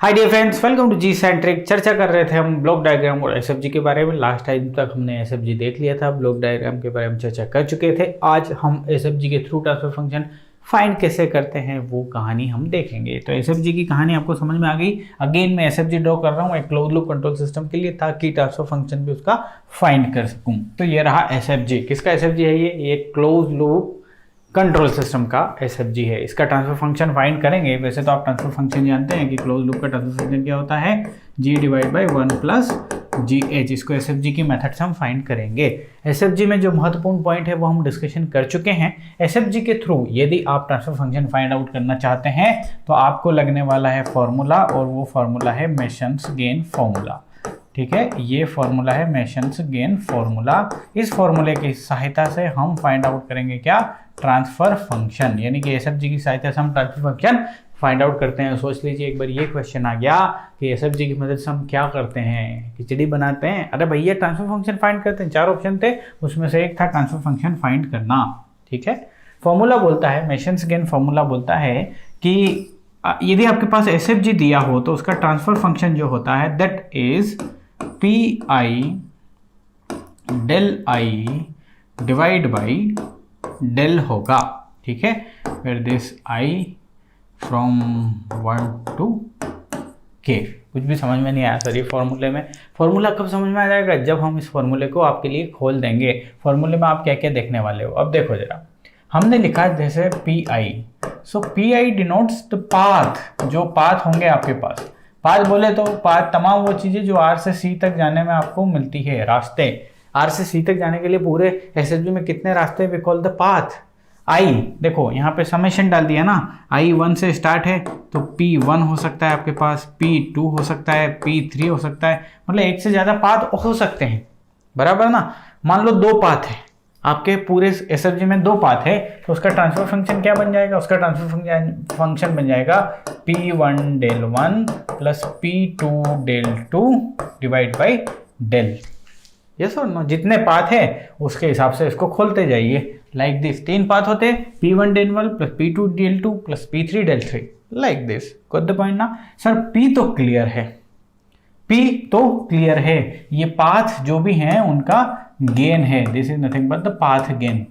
Hi dear friends, welcome to G centric. चर्चा कर रहे थे हम ब्लॉक डायग्राम और एसएफजी के बारे में। लास्ट टाइम तक हमने एसएफजी देख लिया था, ब्लॉक डायग्राम के बारे में चर्चा कर चुके थे। आज हम एसएफजी के थ्रू ट्रांसफर फंक्शन फाइंड कैसे करते हैं वो कहानी हम देखेंगे। तो एसएफजी की कहानी आपको समझ में आ गई। अगेन मैं एसएफजी ड्रॉ कर रहा हूँ एक क्लोज लूप कंट्रोल सिस्टम के लिए, ताकि ट्रांसफर फंक्शन भी उसका फाइंड कर सकूँ। तो ये रहा एसएफजी। किसका एसएफजी है? ये क्लोज लूप कंट्रोल सिस्टम का एसएफजी है। इसका ट्रांसफर फंक्शन फाइंड करेंगे। वैसे तो आप ट्रांसफर फंक्शन जानते हैं कि क्लोज लूप का ट्रांसफर फंक्शन क्या होता है, g divide by 1 plus GH। इसको एसएफजी की मेथड से हम फाइंड करेंगे। एसएफजी में जो महत्वपूर्ण पॉइंट है वो हम डिस्कशन कर चुके हैं। एसएफजी के थ्रू यदि आप ट्रांसफर फंक्शन फाइंड आउट करना चाहते हैं तो आपको लगने वाला है फॉर्मूला, और वो फॉर्मूला है मेसन्स गेन फॉर्मूला। ठीक है, ये फॉर्मूला है मेसन्स गेन फॉर्मूला। इस फॉर्मूले की सहायता से हम फाइंड आउट करेंगे क्या? Transfer function. यानी कि एसएफजी की सहायता से हम ट्रांसफर फंक्शन फाइंड आउट करते हैं। सोच लीजिए एक बार ये क्वेश्चन आ गया कि एसएफजी की मदद से हम क्या करते हैं, खिचड़ी बनाते हैं। अरे भैया ट्रांसफर फंक्शन फाइंड करते हैं। 4 ऑप्शन थे, उसमें से एक था ट्रांसफर फंक्शन फाइंड करना। ठीक है, फॉर्मूला बोलता है, मेसन्स गेन फॉर्मूला बोलता है कि यदि आपके पास एसएफजी दिया हो तो उसका ट्रांसफर फंक्शन जो होता है that is P I del I divide by del होगा। ठीक है, फिर this I from 1 to k। कुछ भी समझ में नहीं आया सर ये फॉर्मूले में। फॉर्मूला कब समझ में आ जाएगा? जब हम इस फॉर्मूले को आपके लिए खोल देंगे। फॉर्मूले में आप क्या क्या देखने वाले हो अब देखो जरा। हमने लिखा है जैसे P I, so P I denotes the path. जो पाथ होंगे आपके पास, पाथ बोले तो पाथ तमाम वो चीजें जो आर से सी तक जाने में आपको मिलती है, रास्ते। आर से सी तक जाने के लिए पूरे एसएफजी में कितने रास्ते? We call the path. I देखो यहाँ पे समेशन डाल दिया ना, आई 1 से स्टार्ट है तो P1 हो सकता है आपके पास, P2 हो सकता है, P3 हो सकता है। मतलब एक से ज्यादा पाथ हो सकते हैं, बराबर ना। मान लो 2 पाथ है आपके पूरे एसएफजी में, 2 पाथ है, तो उसका ट्रांसफर फंक्शन क्या बन जाएगा? उसका ट्रांसफर फंक्शन बन जाएगा P1 del 1 plus P2 del 2 divide by del. Yes और नो? जितने पाथ है उसके हिसाब से इसको खोलते जाइए। लाइक दिस 3 पाथ होते हैं, P1 del 1 plus P2 del 2 plus P3 del 3, like this. Got the point ना? सर P तो क्लियर है, P तो क्लियर है। ये पाथ जो भी हैं उनका गेन है। This is nothing but the path gain.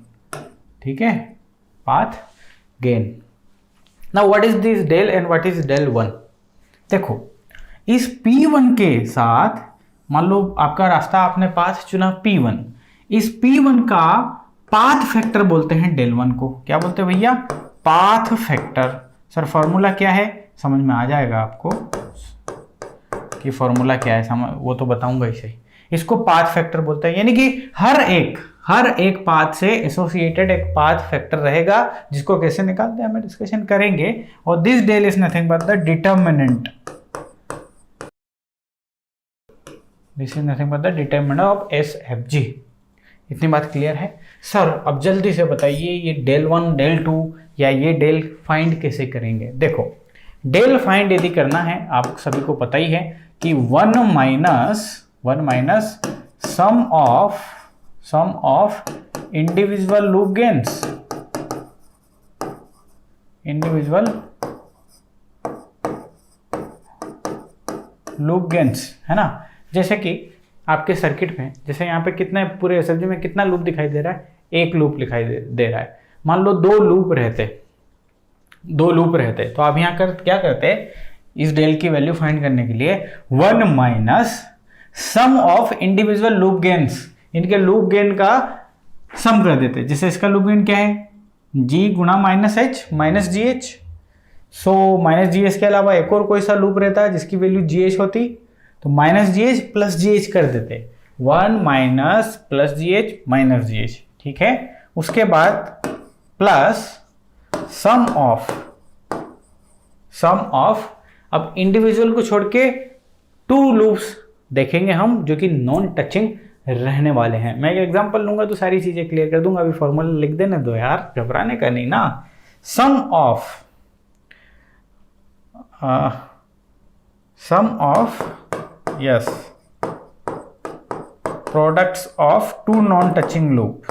ठीक है, path gain. Now what is this del and what is del 1? देखो इस P1 के साथ मान लो आपका रास्ता, आपने पाथ चुना P1। इस P1 का पाथ फैक्टर बोलते हैं डेल 1 को। क्या बोलते हैं भैया? Path factor. सर फॉर्मूला क्या है? समझ में आ जाएगा आपको कि फॉर्मूला क्या है, वो तो बताऊंगा इसे। इसको पाथ फैक्टर बोलते हैं। यानी कि हर एक पाथ से एसोसिएटेड एक पाथ फैक्टर रहेगा, जिसको कैसे निकालते हैं हमें डिस्कशन करेंगे। और this del is nothing but the determinant. This is nothing but the determinant of SFG. इतनी बात क्लियर है? सर अब जल्दी से बताइए ये डेल 1 डेल 2 या ये डेल फाइंड कैसे करेंगे? देखो डेल फाइंड यदि करना है, आप सभी को पता ही है कि 1 minus sum of individual loop gains, है ना। जैसे कि आपके सर्किट में, जैसे यहाँ पे कितने पूरे एसएफजी में कितना लूप दिखाई दे रहा है? 1 लूप दिखाई दे रहा है। मान लो 2 लूप रहते तो आप यहाँ क्या करते? इस डेल की वैल्यू फाइंड करने के लिए 1 minus sum of individual loop gains, इनके लूप गेन का सम कर देते। जैसे इसका लूप गेन क्या है? G गुणा minus H minus GH। So minus GH के अलावा एक और कोई सा लूप रहता है जिसकी वैल्यू GH होती, तो माइनस GH प्लस GH कर देते। 1 minus plus GH minus GH। ठीक है, उसके बाद प्लस सम ऑफ अब इंडिविजुअल को छोड़ के 2 लूप्स देखेंगे हम जो कि नॉन टचिंग रहने वाले हैं। मैं एक एग्जांपल लूंगा तो सारी चीजें क्लियर कर दूंगा। अभी फॉर्मूला लिख देने दो यार, घबराने का नहीं ना। सम of yes products of two non-touching loops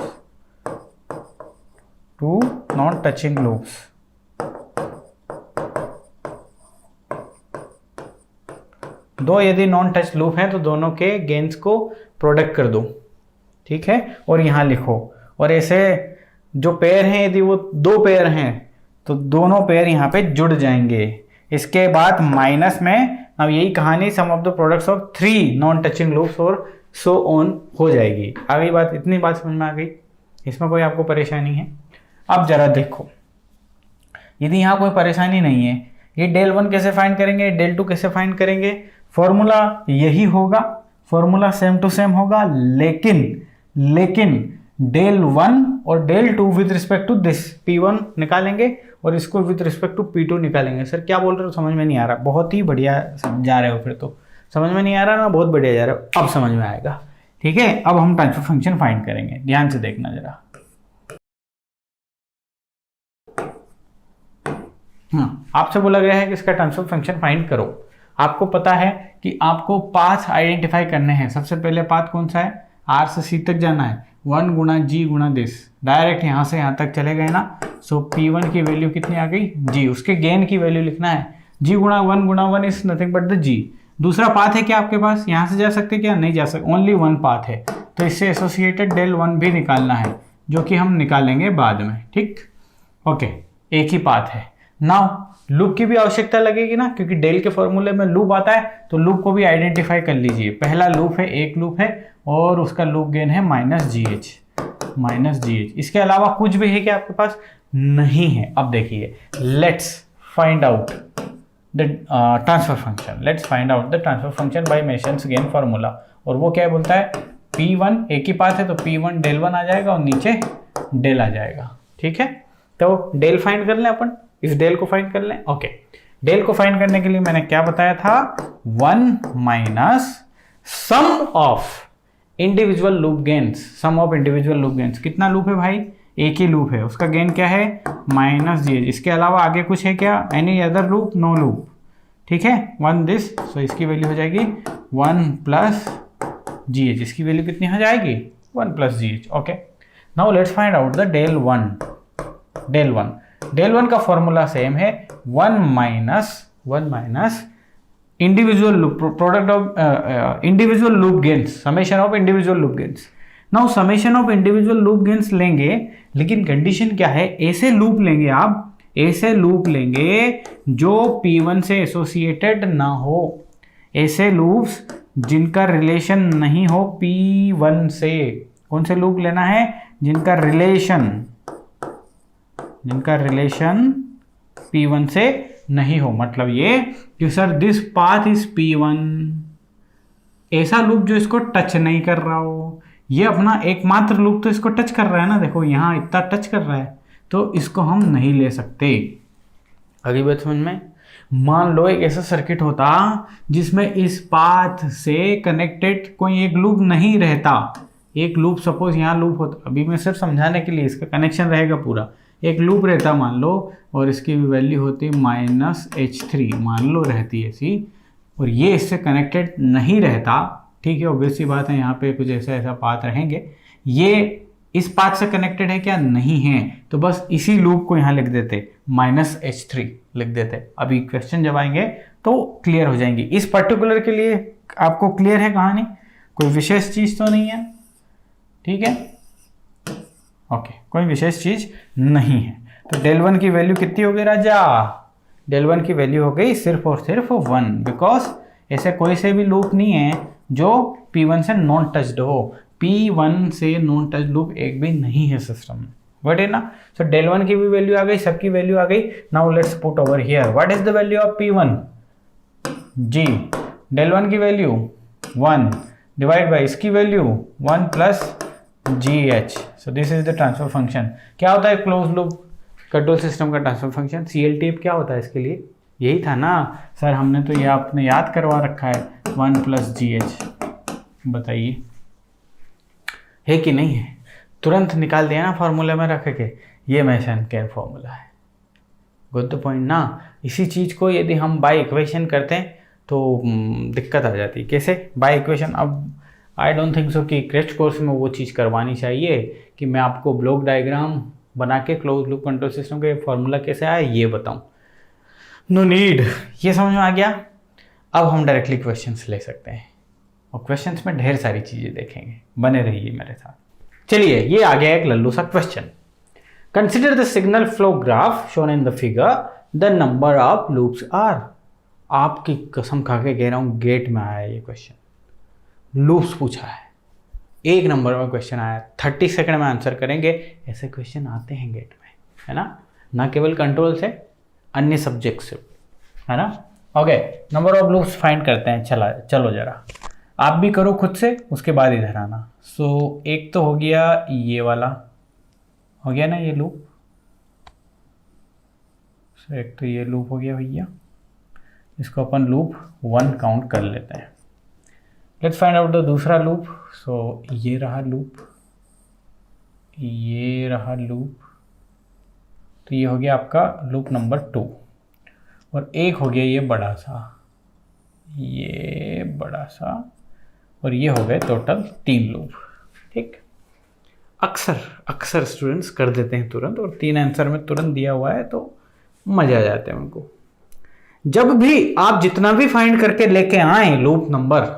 दो यदि नॉन टच लूप हैं तो दोनों के गेन्स को प्रोडक्ट कर दो, ठीक है, और यहाँ लिखो। और ऐसे जो पेयर हैं यदि वो दो पेयर हैं तो दोनों पेयर यहाँ पे जुड़ जाएंगे। इसके बाद माइनस में अब यही कहानी sum of the products of 3 non touching loops और सो ऑन हो जाएगी। आ गई बात, इतनी बात समझ में आ गई, इसमें कोई आपको परेशानी है? अब जरा देखो, यदि यहाँ कोई परेशानी नहीं है, ये del 1 कैसे फाइंड करेंगे, del 2 कैसे फाइंड करेंगे? फॉर्मूला यही होगा, फॉर्मूला सेम टू सेम होगा, लेकिन del 1 और del 2 with respect to this P1 निकालेंगे और इसको विद रिस्पेक्ट टू P2 निकालेंगे। सर क्या बोल रहे हो, समझ में नहीं आ रहा? बहुत ही बढ़िया जा रहे हो, फिर तो समझ में नहीं आ रहा ना, बहुत बढ़िया जा रहे हो, अब समझ में आएगा। ठीक है, अब हम ट्रांसफर फंक्शन फाइंड करेंगे, ध्यान से देखना जरा। आपसे बोला गया है कि इसका ट्रांसफर फंक्शन फाइंड करो। आपको पता है कि आपको पाथ आइडेंटिफाई करने हैं। सबसे पहले पाथ कौन सा है, R से C तक जाना है, 1 गुणा G गुणा दिस, डायरेक्ट यहाँ से यहाँ तक चले गए ना। सो P1 की वैल्यू कितनी आ गई, G, उसके गेन की वैल्यू लिखना है, G गुणा 1 is nothing but the G। दूसरा पाथ है क्या आपके पास, यहाँ से जा सकते क्या, नहीं जा सकते, ओनली 1 पाथ है, तो इससे एसोसिएटेड del 1 भी निकालना है, जो कि हम निकालेंगे बाद में। ठीक, ओके, एक ही पाथ है। नाउ लूप की भी आवश्यकता लगेगी ना, क्योंकि डेल के फॉर्मूले में लूप आता है, तो लूप को भी आइडेंटिफाई कर लीजिए। पहला लूप है, एक लूप है और उसका लूप गेन है -GH। इसके अलावा कुछ भी है क्या आपके पास, नहीं है। अब देखिए, let's find out the transfer function, let's find out the transfer function by masons gain formula. और वो क्या बोलता है, P1 एक ही पाथ है तो P1 del 1 आ जाएगा और नीचे del आ जाएगा। ठीक है, तो del फाइंड कर लें अपन, इस del को फाइंड कर लें। ओके, del को फाइंड करने के लिए मैंने क्या बताया था, 1 minus sum of individual loop gains, sum of individual loop gains. कितना लूप है भाई, एक ही लूप है, उसका गेन क्या है -GH। इसके अलावा आगे कुछ है क्या, any other loop, no loop. ठीक है, 1 दिस, सो इसकी वैल्यू हो जाएगी 1 प्लस GH। इसकी वैल्यू कितनी हो जाएगी, 1 plus GH। Okay, now let's find out the del 1। del 1 का फॉर्मूला सेम है, 1 minus individual loop product of individual loop gains, summation of individual loop gains. Now summation of individual loop gains लेंगे, लेकिन condition क्या है, ऐसे loop लेंगे आप, ऐसे लूप लेंगे जो P1 से एसोसिएटेड ना हो, ऐसे लूप्स जिनका रिलेशन नहीं हो P1 से। कौन से लूप लेना है, जिनका रिलेशन P1 से नहीं हो। मतलब ये कि sir this path is P1, ऐसा लूप जो इसको टच नहीं कर रहा हो। ये अपना एकमात्र लूप तो इसको टच कर रहा है ना, देखो यहाँ इतना टच कर रहा है, तो इसको हम नहीं ले सकते। अगली बात समझ में, मान लो एक ऐसा सर्किट होता जिसमें इस पाथ से कनेक्टेड कोई एक लूप नहीं रहता, एक लूप सपोज यहाँ लूप होता, अभी मैं सिर्फ समझाने के लिए, इसका कनेक्शन रहेगा पूरा, एक लूप रहता मान लो, और इसकी वैल्यू होती -H3 मान लो रहती है ऐसी, और ये इससे कनेक्टेड नहीं रहता। ठीक है, ऑब्वियस सी बात है, यहाँ पे कुछ ऐसा पाथ रहेंगे, ये इस पाथ से कनेक्टेड है क्या, नहीं है, तो बस इसी लूप को यहाँ लिख देते, -H3 लिख देते। अभी क्वेश्चन जब आएंगे तो क्लियर हो जाएंगी। इस पर्टिकुलर के लिए आपको क्लियर है कहानी, कोई विशेष चीज़ तो नहीं है। ठीक है, ओके, कोई विशेष चीज नहीं है। तो del 1 की वैल्यू कितनी हो गई राजा, del 1 की वैल्यू हो गई सिर्फ और सिर्फ 1, बिकॉज ऐसे कोई से भी लूप नहीं है जो P1 से नॉन टच्ड हो। P1 से नॉन टच लूप एक भी नहीं है सिस्टम में, बट है ना। सो del 1 की भी वैल्यू आ गई, सबकी वैल्यू आ गई। Now let's put over here, what is the value of P1, G, del 1 की वैल्यू 1 डिवाइड बाई इसकी value 1 plus GH। So this is the transfer function. क्या होता है क्लोज लूप कंट्रोल सिस्टम का ट्रांसफर फंक्शन, CLTF क्या होता है इसके लिए, यही था ना सर, हमने तो ये आपने याद करवा रखा है, 1 प्लस GH। बताइए है कि नहीं है, तुरंत निकाल दिया ना फॉर्मूले में रख के, ये मेसन के फॉर्मूला है। गुड पॉइंट ना। इसी चीज़ को यदि हम बाय इक्वेशन करते हैं तो दिक्कत आ जाती है। कैसे बाय इक्वेशन, अब आई डोंट थिंक सो कि क्रेस्ट कोर्स में वो चीज़ करवानी चाहिए कि मैं आपको ब्लॉक डायग्राम बना के क्लोज लूप कंट्रोल सिस्टम के फॉर्मूला कैसे आया ये बताऊं। नो नीड, ये समझ में आ गया। अब हम डायरेक्टली क्वेश्चंस ले सकते हैं और क्वेश्चंस में ढेर सारी चीज़ें देखेंगे, बने रहिए मेरे साथ। चलिए, ये आ गया एक लल्लू सा question. Consider the signal flow graph shown in the figure, the number of loops are. आपकी कसम खा के कह रहा हूँ, गेट में आया ये क्वेश्चन, लूप्स पूछा है, 1 नंबर में क्वेश्चन आया, 30 सेकंड में आंसर करेंगे। ऐसे क्वेश्चन आते हैं गेट में, है ना केवल कंट्रोल से, अन्य सब्जेक्ट से, है ना। Okay, number of loops find करते हैं। चलो जरा आप भी करो खुद से, उसके बाद इधर आना। सो एक तो हो गया ये वाला, हो गया ना ये लूप। एक तो ये लूप हो गया भैया, इसको अपन लूप 1 काउंट कर लेते हैं। लेट्स फाइंड आउट द दूसरा लूप। सो ये रहा लूप, ये रहा लूप, तो ये हो गया आपका लूप नंबर 2, और एक हो गया ये बड़ा सा, ये बड़ा सा, और ये हो गए टोटल 3 लूप। ठीक, अक्सर स्टूडेंट्स कर देते हैं तुरंत, और 3 आंसर में तुरंत दिया हुआ है तो मजा आ जाते हैं उनको। जब भी आप जितना भी फाइंड करके लेके आए लूप नंबर,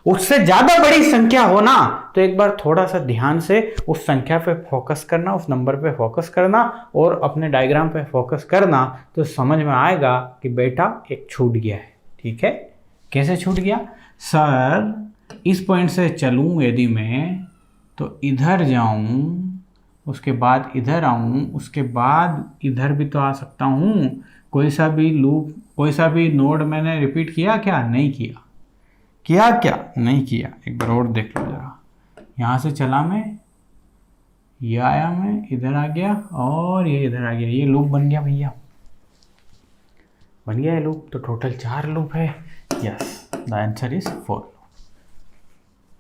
उससे ज्यादा बड़ी संख्या हो ना, तो एक बार थोड़ा सा ध्यान से उस संख्या पे फोकस करना, उस नंबर पे फोकस करना और अपने डायग्राम पे फोकस करना, तो समझ में आएगा कि बेटा एक छूट गया है। ठीक है, कैसे छूट गया? सर इस पॉइंट से चलूं यदि मैं, तो इधर जाऊं, उसके बाद इधर आऊं, उसके बाद इधर भी तो आ सकता हूं। कोई सा भी लूप, कोई सा भी नोड मैंने रिपीट किया क्या? नहीं किया। किया क्या? नहीं किया। एक बार और देख लो जरा, यहाँ से चला मैं, ये आया मैं, इधर आ गया और ये इधर आ गया, ये लूप बन गया भैया, बन गया है लूप। तो टोटल 4 लूप है। Yes, the answer is 4।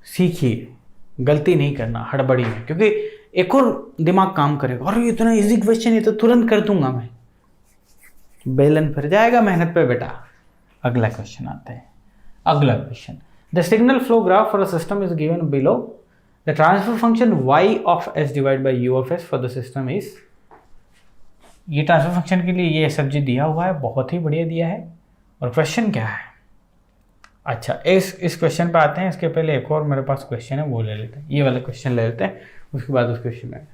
सीखिए, गलती नहीं करना हड़बड़ी में, क्योंकि एक और दिमाग काम करेगा, और इतना इजी क्वेश्चन है तो तुरंत कर दूंगा मैं, बेलन फिर जाएगा मेहनत पे बेटा। अगला क्वेश्चन आता है। अगला question, the signal flow graph for a system is given below, the transfer function y of s divide by u of s for the system is. ये ट्रांसफर फंक्शन के लिए ये सब्जी दिया हुआ है, बहुत ही बढ़िया दिया है। और क्वेश्चन क्या है? अच्छा, इस क्वेश्चन पे आते हैं। इसके पहले एक और मेरे पास क्वेश्चन है, वो ले लेते हैं, ये वाला क्वेश्चन ले लेते हैं, उसके बाद उस क्वेश्चन में।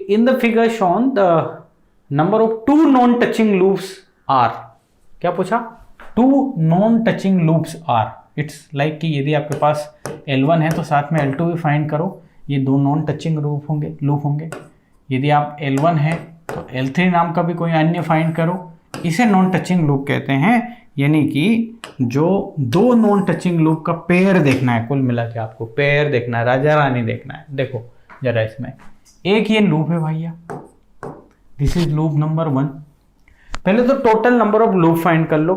In the figure shown the number of 2 non touching loops are. क्या पूछा? 2 non touching loops are. It's like कि यदि आपके पास L1 है तो साथ में L2 भी फाइंड करो, ये 2 नॉन टचिंग लूप होंगे। यदि आप L1 है तो L3 नाम का भी कोई अन्य फाइंड करो, इसे नॉन टचिंग लूप कहते हैं। यानी कि जो 2 नॉन टचिंग लूप का पेयर देखना है, कुल मिला के आपको पेयर देखना है, राजा रानी देखना है। देखो जरा इसमें एक ये लूप है भैया, दिस इज लूप नंबर 1। पहले तो total number of loop find कर लो,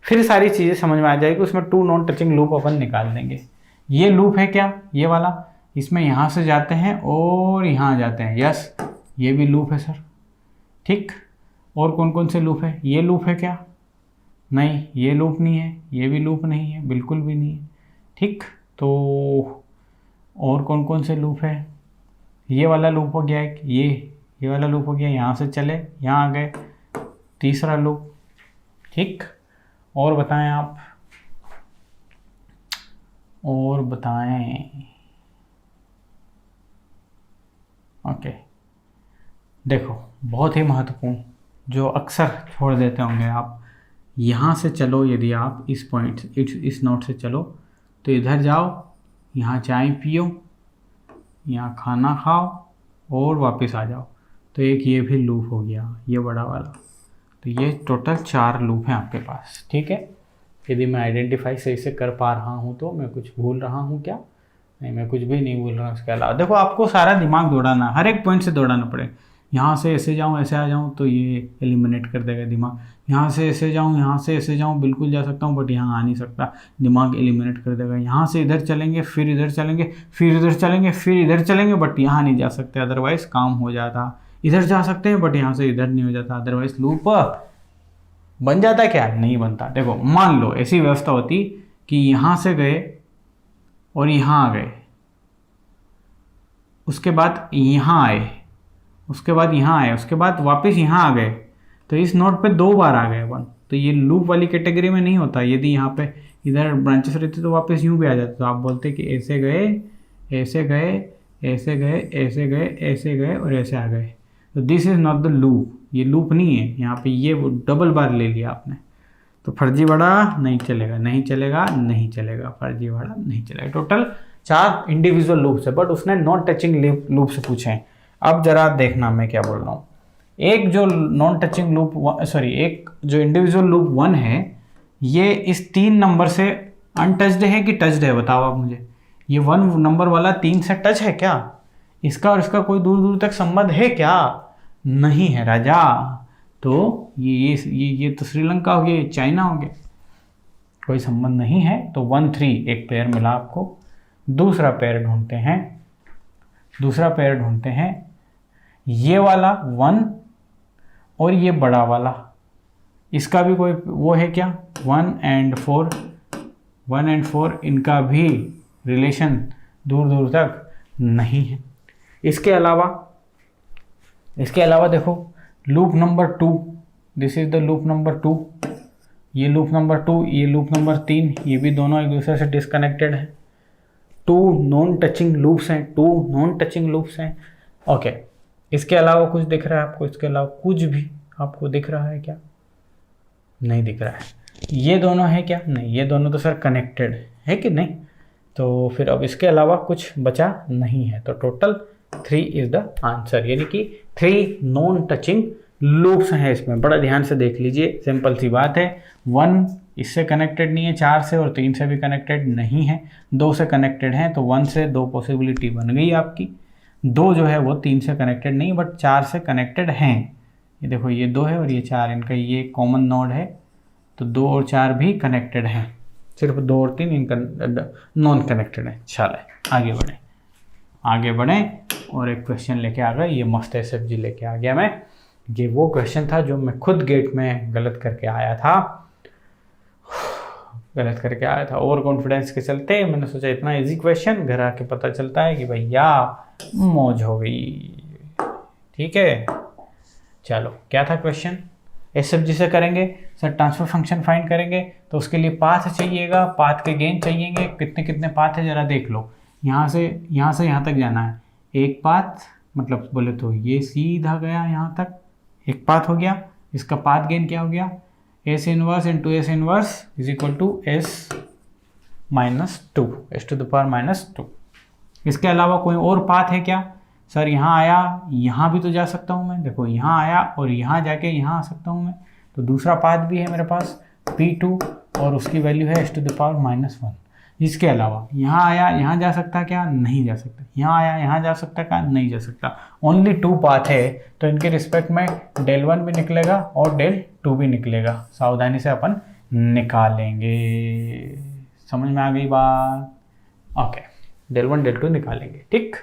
फिर सारी चीजें समझ में आ जाएगी। उसमें 2 नॉन टचिंग लूप अपन निकाल देंगे। ये लूप है क्या? ये वाला, इसमें यहां से जाते हैं और यहां जाते हैं। यस, ये भी लूप है सर। ठीक, और कौन कौन से लूप है? ये लूप है क्या? नहीं, ये लूप नहीं है, ये भी लूप नहीं है, बिल्कुल भी नहीं है। ठीक, तो और कौन कौन से लूप है? ये वाला लूप हो गया एक, ये वाला लूप हो गया, यहाँ से चले यहाँ आ गए, तीसरा लूप। ठीक, और बताएं आप, और बताएं। ओके, देखो बहुत ही महत्वपूर्ण, जो अक्सर छोड़ देते होंगे आप, यहाँ से चलो, यदि आप इस पॉइंट इस नोट से चलो तो इधर जाओ, यहाँ चाय पियो, यहाँ खाना खाओ और वापस आ जाओ, तो एक ये भी लूप हो गया, ये बड़ा वाला। तो ये टोटल 4 लूप हैं आपके पास। ठीक है, यदि मैं आइडेंटिफाई सही से कर पा रहा हूँ तो। मैं कुछ भूल रहा हूँ क्या? नहीं, मैं कुछ भी नहीं भूल रहा हूँ। इसके अलावा देखो, आपको सारा दिमाग दौड़ाना, हर एक पॉइंट से दौड़ाना पड़ेगा। यहाँ से ऐसे जाऊँ, ऐसे आ जाऊँ, तो ये एलिमिनेट कर देगा दिमाग। यहाँ से ऐसे जाऊँ, यहाँ से ऐसे जाऊँ, बिल्कुल जा सकता हूँ, बट यहाँ आ नहीं सकता, दिमाग एलिमिनेट कर देगा। यहाँ से इधर चलेंगे, फिर इधर चलेंगे, फिर इधर चलेंगे, फिर इधर चलेंगे, बट यहाँ नहीं जा सकते, अदरवाइज काम हो जाता। इधर जा सकते हैं, बट यहाँ से इधर नहीं हो जाता, अदरवाइज लूप बन जाता। क्या? नहीं बनता। देखो, मान लो ऐसी व्यवस्था होती कि यहाँ से गए और यहाँ आ गए, उसके बाद यहाँ आए, उसके बाद यहाँ आए, उसके बाद वापस यहाँ आ गए, तो इस नोट पे 2 बार आ गए अपन, तो तो ये लूप वाली कैटेगरी में नहीं होता। यदि यहाँ पे इधर ब्रांचेस रहती तो वापस यूँ भी आ जाता, तो आप बोलते कि ऐसे गए, ऐसे गए, ऐसे गए, ऐसे गए, ऐसे गए और ऐसे आ गए। तो this is not the loop, ये लूप नहीं है। यहाँ पे ये वो डबल बार ले लिया आपने, तो फर्जीवाड़ा नहीं चलेगा, नहीं चलेगा, नहीं चलेगा, फर्जीवाड़ा नहीं चलेगा। टोटल 4 इंडिविजुअल लूप्स है, बट उसने नॉन टचिंग लूप से पूछे हैं। अब जरा देखना मैं क्या बोल रहा हूँ। एक जो नॉन टचिंग लूप एक जो इंडिविजुअल लूप 1 है, ये इस 3 नंबर से अनटच्ड है कि टच्ड है, बताओ आप मुझे। ये 1 नंबर वाला 3 से टच है क्या? इसका और इसका कोई दूर दूर तक संबंध है क्या? नहीं है राजा। तो ये तो श्रीलंका हो गया, ये चाइना हो गया, कोई संबंध नहीं है। तो 1 3 एक पेयर मिला आपको। दूसरा पेयर ढूंढते हैं, ये वाला 1 और ये बड़ा वाला, इसका भी कोई वो है क्या? 1 and 4 इनका भी रिलेशन दूर दूर तक नहीं है। इसके अलावा देखो loop number 2, this is the loop number 2, ये लूप नंबर 2, ये लूप नंबर 3, ये भी दोनों एक दूसरे से डिस्कनेक्टेड है। 2 नॉन टचिंग लूप्स हैं। ओके, इसके अलावा कुछ दिख रहा है आपको? इसके अलावा कुछ भी आपको दिख रहा है क्या? नहीं दिख रहा है। ये दोनों है क्या? नहीं, ये दोनों तो सर कनेक्टेड है कि नहीं। तो फिर अब इसके अलावा कुछ बचा नहीं है। तो टोटल 3 इज द आंसर, यानी कि 3 नॉन टचिंग लूप्स हैं इसमें। बड़ा ध्यान से देख लीजिए, सिंपल सी बात है। 1 इससे कनेक्टेड नहीं है 4 से, और 3 से भी कनेक्टेड नहीं है। 2 से कनेक्टेड हैं, तो 1 से 2 पॉसिबिलिटी बन गई आपकी। 2 जो है वो 3 से कनेक्टेड नहीं, बट 4 से कनेक्टेड हैं। ये देखो, ये 2 है और ये 4, इनका ये कॉमन नोड है, तो 2 और 4 भी कनेक्टेड हैं। सिर्फ 2 और 3 इनका नॉन कनेक्टेड है। चले आगे बढ़ें और एक क्वेश्चन लेके आ गए। ये मस्त SFG लेके आ गया मैं। ये वो क्वेश्चन था जो मैं खुद गेट में गलत करके आया था। ओवर कॉन्फिडेंस के चलते मैंने सोचा इतना इजी क्वेश्चन, घर आके पता चलता है कि भैया मौज हो गई। ठीक है, चलो क्या था क्वेश्चन? SFG से करेंगे सर, ट्रांसफर फंक्शन फाइंड करेंगे, तो उसके लिए पाथ चाहिएगा, पाथ के गेन चाहिएंगे। कितने पाथ है जरा देख लो। यहाँ से यहाँ तक जाना है, एक पाथ, मतलब बोले तो ये सीधा गया यहाँ तक, एक पाथ हो गया। इसका पाथ गेन क्या हो गया? S inverse into S inverse is equal to S to the power minus 2। इसके अलावा कोई और पाथ है क्या? सर यहाँ आया, यहाँ भी तो जा सकता हूँ मैं। देखो यहाँ आया और यहाँ जाके यहाँ आ सकता हूँ मैं, तो दूसरा पाथ भी है मेरे पास P2, और उसकी वैल्यू है S to the power minus 1। इसके अलावा यहाँ आया, यहाँ जा सकता क्या? नहीं जा सकता। यहाँ आया, यहाँ जा सकता क्या? नहीं जा सकता। ओनली 2 पाथ है, तो इनके रिस्पेक्ट में del 1 भी निकलेगा और del 2 भी निकलेगा। सावधानी से अपन निकालेंगे। समझ में आ गई बात? ओके, del 1 del 2 निकालेंगे। ठीक,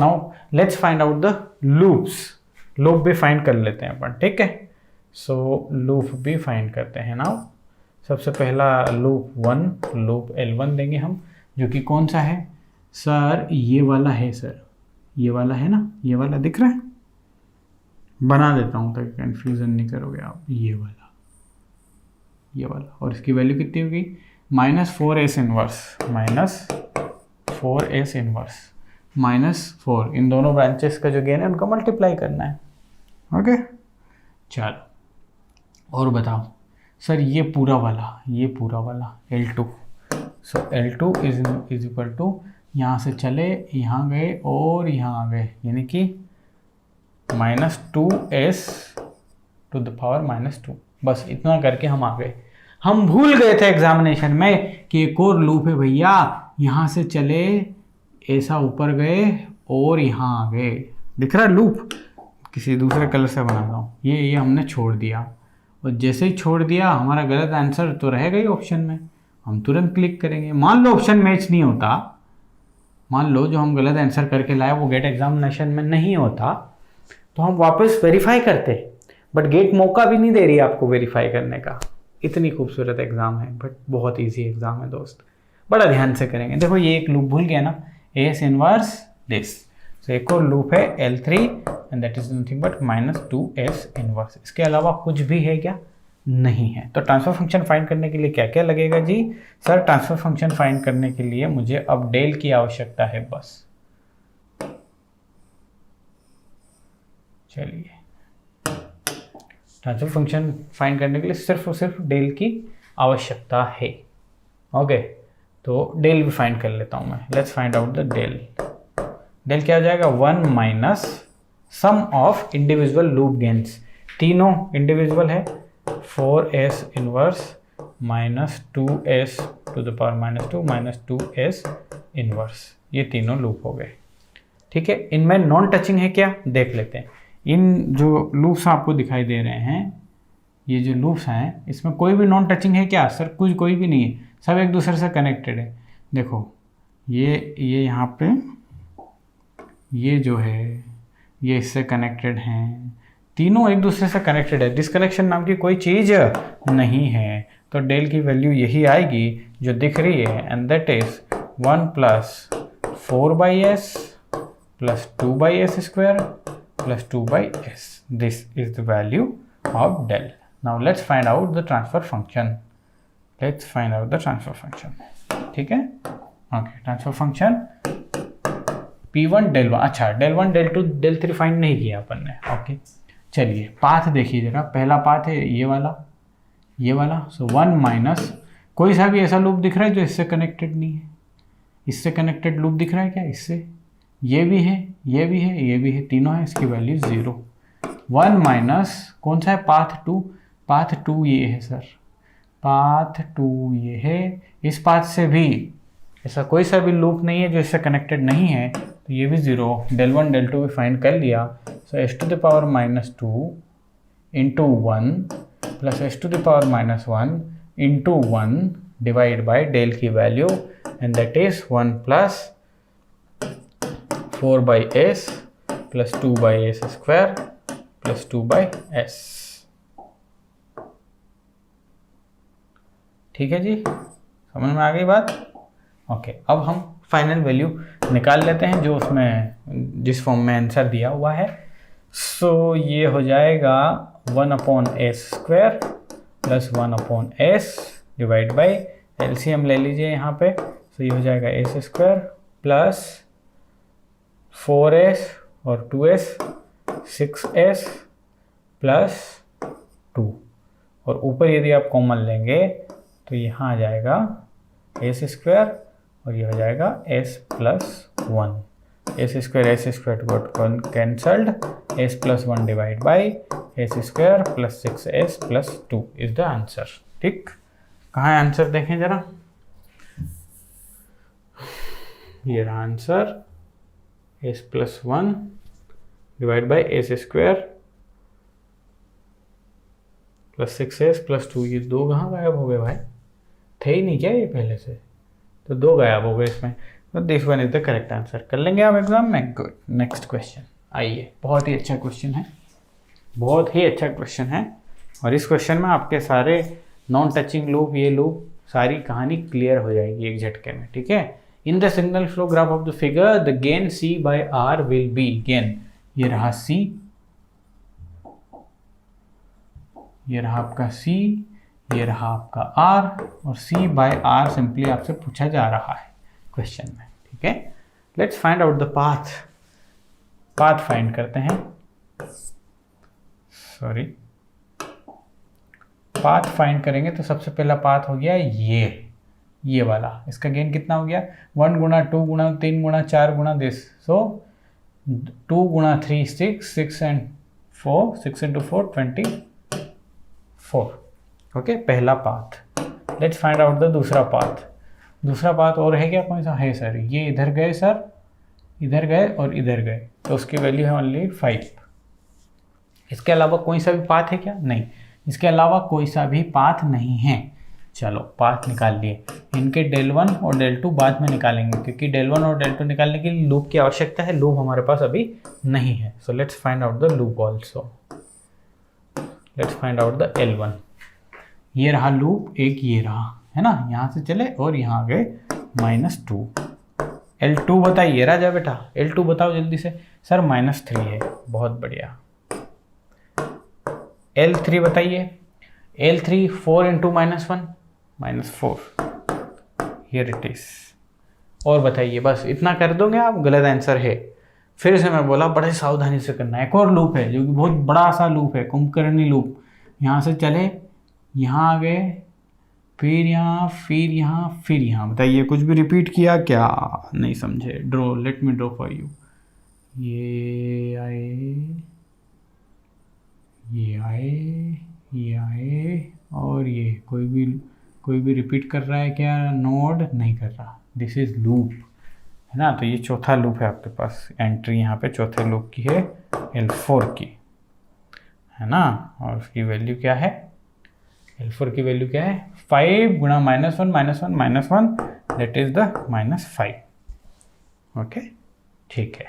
now let's find out the loops. Loop भी फाइंड कर लेते हैं अपन। ठीक है, सो लूप भी फाइंड करते हैं। नाउ सबसे पहला लूप 1, लूप L1 देंगे हम, जो कि कौन सा है? सर ये वाला है। सर ये वाला है ना, ये वाला दिख रहा है? बना देता हूँ ताकि कन्फ्यूज़न नहीं करोगे आप। ये वाला, और इसकी वैल्यू कितनी होगी? -4S inverse -4। इन दोनों ब्रांचेस का जो गेन है उनको मल्टीप्लाई करना है। ओके, चलो और बताओ। सर ये पूरा वाला L2, so L2 is equal to, यहाँ से चले, यहाँ गए और यहाँ आ गए, यानी कि -2S to the power -2। बस इतना करके हम आ गए। हम भूल गए थे एग्जामिनेशन में कि एक और लूप है भैया। यहाँ से चले, ऐसा ऊपर गए और यहाँ आ गए। दिख रहा है लूप? किसी दूसरे कलर से बनाता हूँ। ये हमने छोड़ दिया, और जैसे ही छोड़ दिया हमारा गलत आंसर तो रहेगा ही ऑप्शन में, हम तुरंत क्लिक करेंगे। मान लो ऑप्शन मैच नहीं होता, मान लो जो हम गलत आंसर करके लाए वो गेट एग्जामिनेशन में नहीं होता, तो हम वापस वेरीफाई करते। बट गेट मौका भी नहीं दे रही आपको वेरीफाई करने का। इतनी खूबसूरत एग्ज़ाम है, बट बहुत ईजी एग्ज़ाम है दोस्त। बड़ा ध्यान से करेंगे। देखो ये एक लूप भूल गया ना, S इनवर्स दिस, तो एक और लूप है L3 and that is nothing but -2s inverse. इसके अलावा कुछ भी है क्या? नहीं है। तो ट्रांसफर फंक्शन फाइंड करने के लिए क्या क्या लगेगा जी? सर ट्रांसफर फंक्शन फाइंड करने के लिए मुझे अब डेल की आवश्यकता है बस। चलिए, ट्रांसफर फंक्शन फाइंड करने के लिए सिर्फ और सिर्फ डेल की आवश्यकता है। ओके, तो डेल भी फाइंड कर लेता हूं मैं। Let's find out the del. Del क्या हो जाएगा? 1 minus sum of individual loop gains. तीनों इंडिविजुअल है, 4s inverse minus 2s to the power -2 minus 2s inverse. ये तीनों लूप हो गए। ठीक है, इनमें नॉन टचिंग है क्या? देख लेते हैं। इन जो लूप्स आपको दिखाई दे रहे हैं, ये जो लूप्स हैं, इसमें कोई भी नॉन टचिंग है क्या? सर कुछ कोई भी नहीं है, सब एक दूसरे से कनेक्टेड है। देखो ये यहाँ पे ये जो है ये इससे कनेक्टेड हैं, तीनों एक दूसरे से कनेक्टेड है। डिस्कनेक्शन नाम की कोई चीज़ नहीं है। तो डेल की वैल्यू यही आएगी जो दिख रही है, and that is 1 plus 4/s plus 2/s square plus 2/s. This is the value of del. Now let's find out the transfer function. Let's find out the transfer function. ठीक है? Okay, transfer function P1 del 1। अच्छा, del 1 del 2 del 3 find नहीं किया अपन ने। Okay, चलिए path देखिए जरा। पहला पाथ है ये वाला। सो 1 माइनस कोई सा भी ऐसा लूप दिख रहा है जो इससे कनेक्टेड नहीं है। इससे कनेक्टेड लूप दिख रहा है क्या? इससे ये भी है, ये भी है, ये भी है, तीनों है। इसकी वैल्यू 0। 1 माइनस कौन सा है? पाथ 2। पाथ 2 ये है सर, पाथ 2 ये है। इस पाथ से भी ऐसा कोई सा भी लूप नहीं है जो इससे कनेक्टेड नहीं है, तो ये भी 0। del 1 del 2 भी फाइंड कर लिया। So s to the power -2 into 1 plus s to the power -1 into 1 divide by del की value, and that is 1 plus 4/s plus 2/s square plus 2/s। ठीक है जी, समझ में आ गई बात? ओके, अब हम फाइनल वैल्यू निकाल लेते हैं जो उसमें जिस फॉर्म में आंसर दिया हुआ है। सो ये हो जाएगा 1/s square plus 1/s divide by LCM ले लीजिए यहाँ पे। सो ये हो जाएगा s स्क्वायर प्लस 4s और 2s 6s प्लस 2, और ऊपर यदि आप कॉमन लेंगे तो यहाँ आ जाएगा s स्क्वायर और ये हो जाएगा s plus 1। s square got cancelled, s plus 1 divide by s square plus 6s plus 2 is the answer. ठीक, कहाँ है आंसर? देखें जरा, ये रहा answer. s plus 1 divide by s square plus 6s plus 2। ये 2 कहाँ गायब हो गए भाई? थे ही नहीं क्या ये पहले से? तो 2 गायब हो गए इसमें। तो this one is the correct answer. कर लेंगे आप एग्जाम में? गुड। नेक्स्ट क्वेश्चन आइए। बहुत ही अच्छा क्वेश्चन है, बहुत ही अच्छा क्वेश्चन है, और इस क्वेश्चन में आपके सारे नॉन टचिंग लूप, ये लूप, सारी कहानी क्लियर हो जाएगी एक झटके में। ठीक है? In the signal flow graph of the figure, the gain C by R will be, gain ये रहा C, ये रहा आपका C, ये रहा आपका R, और C by R सिंपली आपसे पूछा जा रहा है क्वेश्चन में। ठीक है, let's find out the path. Path find करते हैं। सॉरी, पाथ फाइंड करेंगे तो सबसे पहला पाथ हो गया ये वाला। इसका गेन कितना हो गया? 1 गुणा 2 गुणा 3 गुणा 4 गुणा दिस। सो 2 गुणा 3 6 एंड 4, 6 इंटू 4 24। ओके, पहला path. Let's find out the दूसरा पाथ। दूसरा पाथ और है क्या? कौन सा है सर? ये इधर गए सर, इधर गए और इधर गए, तो उसकी वैल्यू है ओनली 5। इसके अलावा कोई सा भी पाथ है क्या? नहीं, इसके अलावा कोई सा भी पाथ नहीं है। चलो पाथ निकाल लिए। इनके del 1 और del 2 बाद में निकालेंगे, क्योंकि del 1 और del 2 निकालने के लिए लूप की आवश्यकता है। लूप हमारे पास अभी नहीं है। So let's find out the loop also. Let's find out the L1। ये रहा लूप, एक ये रहा, है ना? यहाँ से चले और यहाँ आ गए -2। L2 बताइए राजा बेटा, L2 बताओ जल्दी से। सर -3 है, बहुत बढ़िया। L3 बताइए। L3 4 × -1 -4, here it is. और बताइए, बस इतना कर दोगे आप, गलत आंसर है। फिर से मैं बोला, बड़े सावधानी से करना है। एक और लूप है जो कि बहुत बड़ा सा लूप है, कुंभकर्णी लूप। यहाँ से चले, यहाँ आ गए, फिर यहाँ, फिर यहाँ, फिर यहाँ। बताइए कुछ भी रिपीट किया क्या? नहीं समझे? Draw, let me draw for you. ये आए, ये आए, ये आए, और ये कोई भी रिपीट कर रहा है क्या? नोड नहीं कर रहा। दिस इज लूप, है ना। तो ये चौथा लूप है आपके पास। एंट्री यहाँ पे चौथे लूप की है, L4 की, है ना। और उसकी वैल्यू क्या है? L4 की वैल्यू क्या है? 5 × -1 -1 दैट इज द -5। ओके, ठीक है।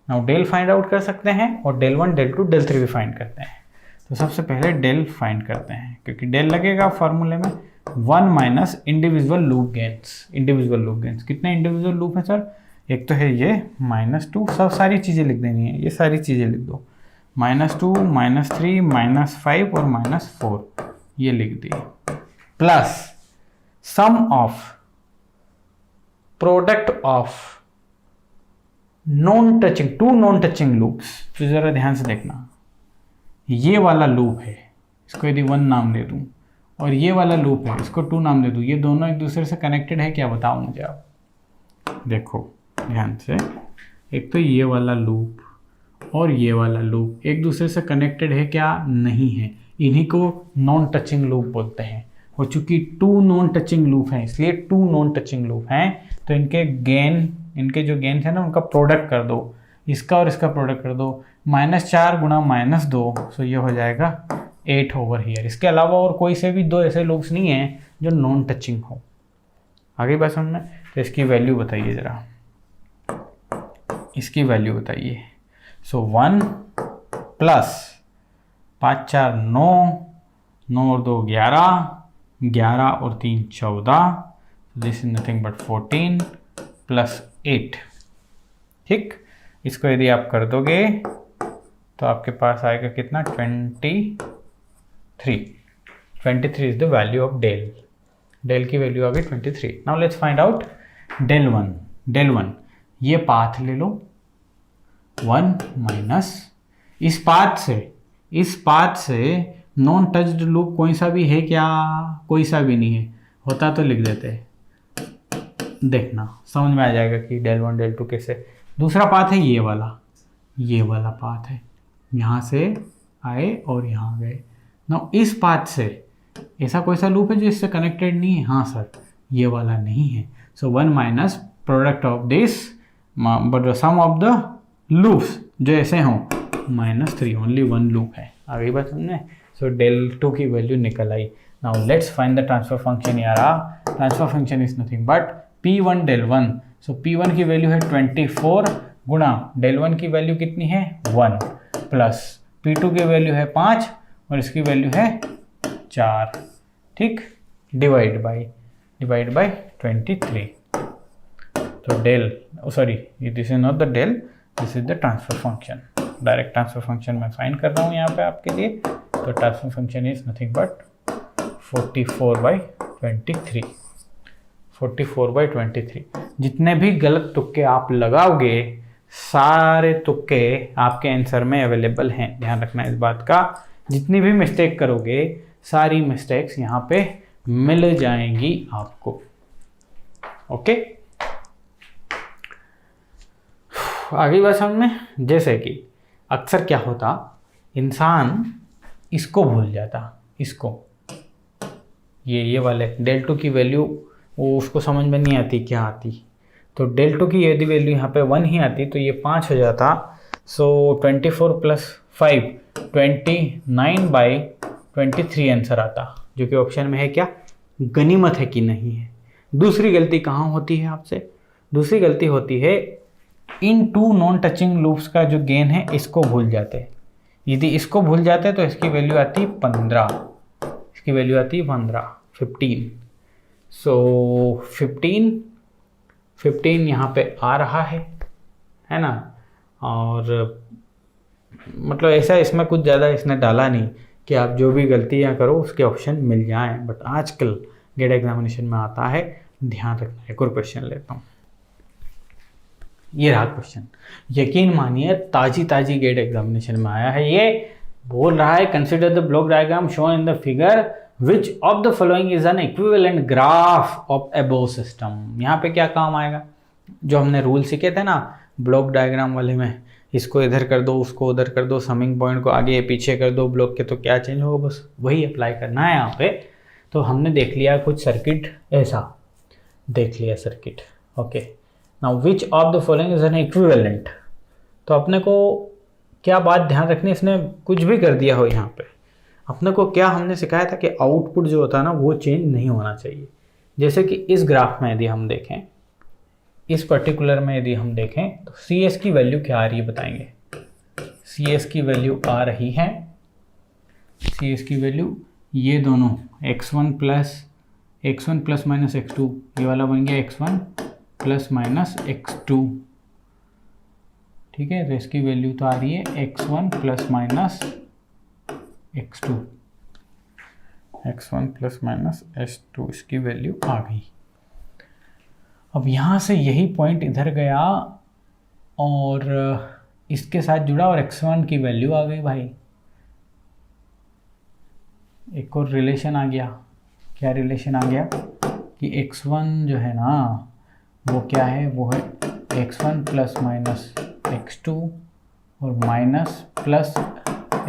नाउ डेल फाइंड आउट कर सकते हैं, और डेल 1, डेल 2, डेल 3 भी फाइंड करते हैं। तो सबसे पहले डेल फाइंड करते हैं, क्योंकि डेल लगेगा फॉर्मूले में 1 - individual loop gains. Individual loop gains, कितने इंडिविजुअल लूप है सर? एक तो है ये -2, सब सारी चीज़ें लिख देनी है, ये सारी चीज़ें लिख दो। -2, -3, -5 और -4, ये लिख दिए। Plus sum of product of non touching, 2 non touching loops. तो ज़रा ध्यान से देखना, ये वाला लूप है, इसको यदि 1 नाम दे दूं, और ये वाला लूप है, इसको 2 नाम दे दूं, ये दोनों एक दूसरे से कनेक्टेड है क्या? बताओ मुझे आप। देखो ध्यान से, एक तो ये वाला लूप और ये वाला लूप एक दूसरे से कनेक्टेड है क्या? नहीं है। इन्हीं को नॉन टचिंग लूप बोलते हैं। और चूंकि 2 नॉन टचिंग लूप हैं, इसलिए 2 नॉन टचिंग लूप हैं, तो इनके जो गेन है ना, उनका प्रोडक्ट कर दो। इसका और इसका प्रोडक्ट कर दो, -4 × -2, सो ये हो जाएगा 8 ओवर हियर। इसके अलावा और कोई से भी 2 ऐसे लूप्स नहीं हैं जो नॉन टचिंग हो। आगे बात समझ में? तो इसकी वैल्यू बताइए ज़रा, इसकी वैल्यू बताइए। सो 1 प्लस 5 4 9, 9 और 2 11, 11 और 3 14, this is nothing but 14 plus 8। ठीक, इसको यदि आप कर दोगे तो आपके पास आएगा कितना? 23 is the value of del. Del की वैल्यू आ गई 23। Now let's find out del 1। Del 1, ये पाथ ले लो, 1 माइनस इस पाथ से नॉन टच्ड लूप कोई सा भी है क्या? कोई सा भी नहीं है। होता तो लिख देते, देखना समझ में आ जाएगा कि डेल 1 डेल 2 कैसे। दूसरा पाथ है ये वाला पाथ है, यहाँ से आए और यहाँ गए। ना इस पाथ से ऐसा कोई सा लूप है जो इससे कनेक्टेड नहीं है? हाँ सर, ये वाला नहीं है। So 1 minus product of this but sum of the loops जो ऐसे हों -3, ओनली 1 लूप है। आगे बात समझे? सो डेल 2 की वैल्यू निकल आई। Now let's find the transfer function यार। Transfer function is nothing but P1 del 1। So P1 की वैल्यू है 24 गुणा डेल 1 की वैल्यू कितनी है? 1 प्लस P2 की वैल्यू है 5 और इसकी वैल्यू है 4। ठीक, डिवाइड बाय 23। तो del, sorry this is not the del, this is the transfer function. Direct transfer function मैं फाइंड कर रहा हूँ यहाँ पे आपके लिए। तो transfer function is nothing but 44/23। 44/23। जितने भी गलत तुक्के आप लगाओगे, सारे तुक्के आपके आंसर में अवेलेबल हैं। ध्यान रखना इस बात का। जितनी भी मिस्टेक करोगे, सारी मिस्टेक्स यहाँ पे मिल जाएंगी आपको। ओके, आगे बात समझ में? जैसे कि अक्सर क्या होता, इंसान इसको भूल जाता, इसको, ये वाले डेल 2 की वैल्यू वो उसको समझ में नहीं आती क्या आती। तो डेल 2 की यदि वैल्यू यहाँ पे 1 ही आती तो ये 5 हो जाता। सो 24 + 5 29/23 आंसर आता, जो कि ऑप्शन में है क्या? गनीमत है कि नहीं है। दूसरी गलती कहाँ होती है आपसे? दूसरी गलती होती है इन 2 नॉन टचिंग लूप्स का जो गेन है इसको भूल जाते। यदि इसको भूल जाते तो इसकी वैल्यू आती 15, इसकी वैल्यू आती 15 15। सो 15 15 यहाँ पे आ रहा है ना। और मतलब ऐसा इसमें कुछ ज़्यादा इसने डाला नहीं कि आप जो भी गलतियाँ करो उसके ऑप्शन मिल जाएं, बट आजकल गेट एग्जामिनेशन में आता है, ध्यान रखना। एक और क्वेश्चन लेता हूँ, ये रहा क्वेश्चन। यकीन मानिए ताजी ताजी गेट एग्जामिनेशन में आया है। ये बोल रहा है consider the block diagram shown in the figure which of the following is an equivalent graph of above system. यहाँ पे क्या काम आएगा, जो हमने रूल सीखे थे ना ब्लॉक डायग्राम वाले में, इसको इधर कर दो उसको उधर कर दो, समिंग पॉइंट को आगे पीछे कर दो ब्लॉक के, तो क्या चेंज होगा, बस वही अप्लाई करना है यहाँ पे। तो हमने देख लिया कुछ सर्किट, ऐसा देख लिया circuit. Okay, now which of the following is an equivalent. तो अपने को क्या बात ध्यान रखनी, इसने कुछ भी कर दिया हो यहाँ पे, अपने को क्या हमने सिखाया था कि आउटपुट जो होता है ना वो चेंज नहीं होना चाहिए। जैसे कि इस ग्राफ में यदि हम देखें, इस पर्टिकुलर में यदि हम देखें तो सी एस की वैल्यू क्या आ रही है बताएंगे। सी एस की वैल्यू आ रही है, सी एस की वैल्यू ये दोनों x1 प्लस माइनस x2, ये वाला बन गया x1 प्लस माइनस x2, ठीक है। तो इसकी वैल्यू तो आ रही है x1 plus minus x2, x1 plus minus x2, इसकी वैल्यू आ गई। अब यहाँ से यही पॉइंट इधर गया और इसके साथ जुड़ा और x1 की वैल्यू आ गई भाई। एक और रिलेशन आ गया, क्या रिलेशन आ गया कि x1 जो है ना वो क्या है, वो है x1 प्लस माइनस x2 और माइनस प्लस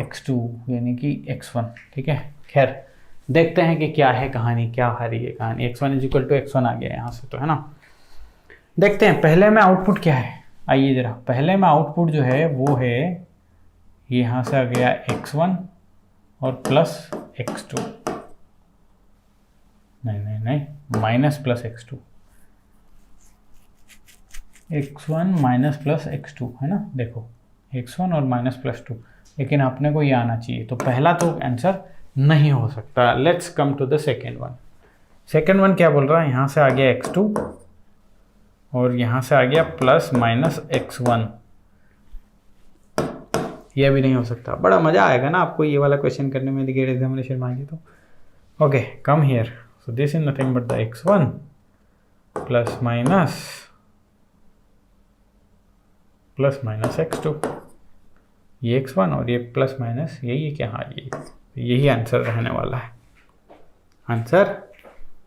x2 यानी कि x1, ठीक है। खैर देखते हैं कि क्या है कहानी, क्या आ रही है कहानी। x1 is equal to x1 आ गया यहाँ से, तो है ना। देखते हैं पहले में आउटपुट क्या है, आइए जरा। पहले में आउटपुट जो है वो है यहाँ से आ गया x1 और प्लस x2, नहीं minus plus x2, x1 minus plus x2 है ना। देखो x1 और माइनस प्लस 2, लेकिन अपने को ये आना चाहिए, तो पहला तो आंसर नहीं हो सकता। Let's come to the second one. Second one क्या बोल रहा है, यहाँ से आ गया x2 और यहाँ से आ गया प्लस माइनस x1, ये भी नहीं हो सकता। बड़ा मज़ा आएगा ना आपको ये वाला क्वेश्चन करने में गेट एग्जामिनेशन में आएंगे तो। Okay, come here, so this is nothing but the x1 plus minus x2, ये x1 और ये प्लस माइनस यही है क्या, हाँ यही आंसर रहने वाला है। आंसर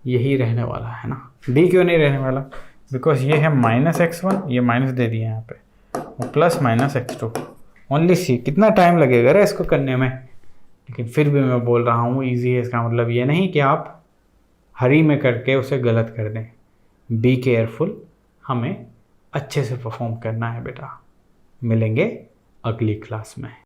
यही रहने वाला है ना। डी क्यों नहीं रहने वाला, बिकॉज ये है माइनस x1, ये माइनस दे दिया यहाँ पे, और प्लस माइनस x2। ओनली सी, कितना टाइम लगेगा रे इसको करने में, लेकिन फिर भी मैं बोल रहा हूँ ईजी है। इसका मतलब ये नहीं कि आप हरी में करके उसे गलत कर दें। बी केयरफुल, हमें अच्छे से परफॉर्म करना है बेटा। मिलेंगे अगली क्लास में।